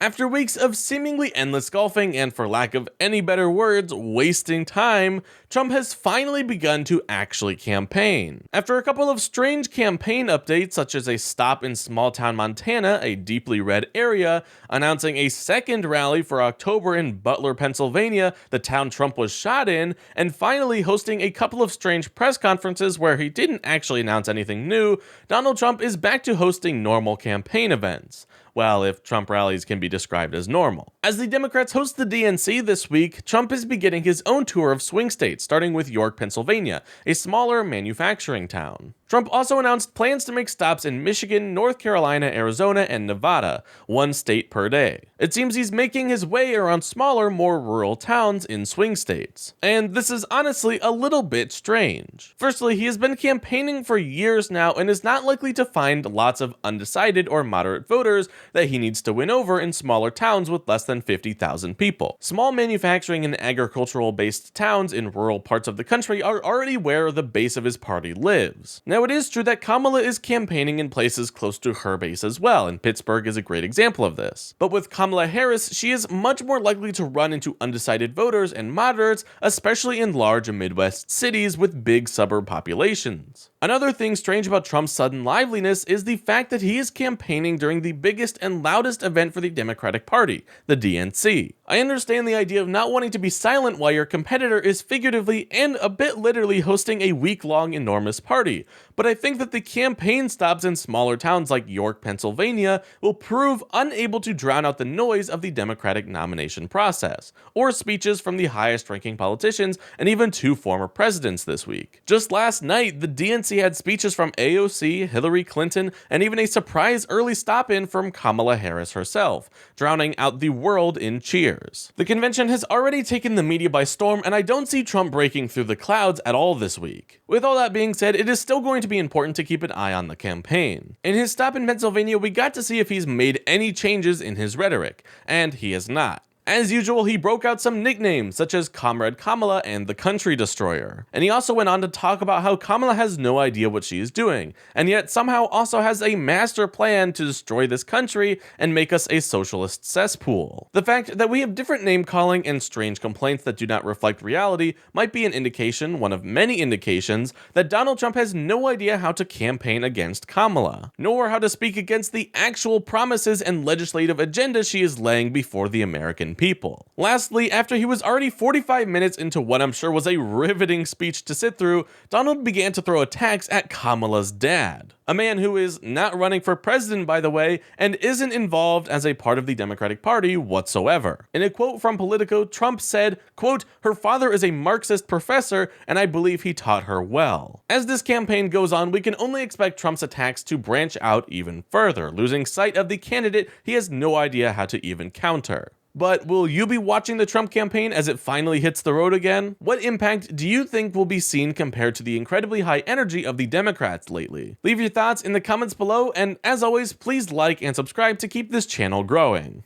After weeks of seemingly endless golfing and, for lack of any better words, wasting time, Trump has finally begun to actually campaign. After a couple of strange campaign updates, such as a stop in small-town Montana, a deeply red area, announcing a second rally for October in Butler, Pennsylvania, the town Trump was shot in, and finally hosting a couple of strange press conferences where he didn't actually announce anything new, Donald Trump is back to hosting normal campaign events. Well, if Trump rallies can be described as normal. As the Democrats host the DNC this week, Trump is beginning his own tour of swing states, starting with York, Pennsylvania, a smaller manufacturing town. Trump also announced plans to make stops in Michigan, North Carolina, Arizona, and Nevada, one state per day. It seems he's making his way around smaller, more rural towns in swing states. And this is honestly a little bit strange. Firstly, he has been campaigning for years now and is not likely to find lots of undecided or moderate voters that he needs to win over in smaller towns with less than 50,000 people. Small manufacturing and agricultural-based towns in rural parts of the country are already where the base of his party lives. Now, it is true that Kamala is campaigning in places close to her base as well, and Pittsburgh is a great example of this. But with Kamala Harris, she is much more likely to run into undecided voters and moderates, especially in large Midwest cities with big suburb populations. Another thing strange about Trump's sudden liveliness is the fact that he is campaigning during the biggest and loudest event for the Democratic Party, the DNC. I understand the idea of not wanting to be silent while your competitor is figuratively and a bit literally hosting a week-long enormous party, but I think that the campaign stops in smaller towns like York, Pennsylvania will prove unable to drown out the noise of the Democratic nomination process, or speeches from the highest-ranking politicians and even two former presidents this week. Just last night, the DNC had speeches from AOC, Hillary Clinton, and even a surprise early stop-in from Kamala Harris herself, drowning out the world in cheers. The convention has already taken the media by storm, and I don't see Trump breaking through the clouds at all this week. With all that being said, it is still going to be important to keep an eye on the campaign. In his stop in Pennsylvania, we got to see if he's made any changes in his rhetoric, and he has not. As usual, he broke out some nicknames such as Comrade Kamala and the Country Destroyer. And he also went on to talk about how Kamala has no idea what she is doing, and yet somehow also has a master plan to destroy this country and make us a socialist cesspool. The fact that we have different name calling and strange complaints that do not reflect reality might be an indication, one of many indications, that Donald Trump has no idea how to campaign against Kamala, nor how to speak against the actual promises and legislative agenda she is laying before the American people. Lastly, after he was already 45 minutes into what I'm sure was a riveting speech to sit through, Donald began to throw attacks at Kamala's dad. A man who is not running for president, by the way, and isn't involved as a part of the Democratic Party whatsoever. In a quote from Politico, Trump said, quote, "Her father is a Marxist professor, and I believe he taught her well." As this campaign goes on, we can only expect Trump's attacks to branch out even further, losing sight of the candidate he has no idea how to even counter. But will you be watching the Trump campaign as it finally hits the road again? What impact do you think will be seen compared to the incredibly high energy of the Democrats lately? Leave your thoughts in the comments below, and as always, please like and subscribe to keep this channel growing.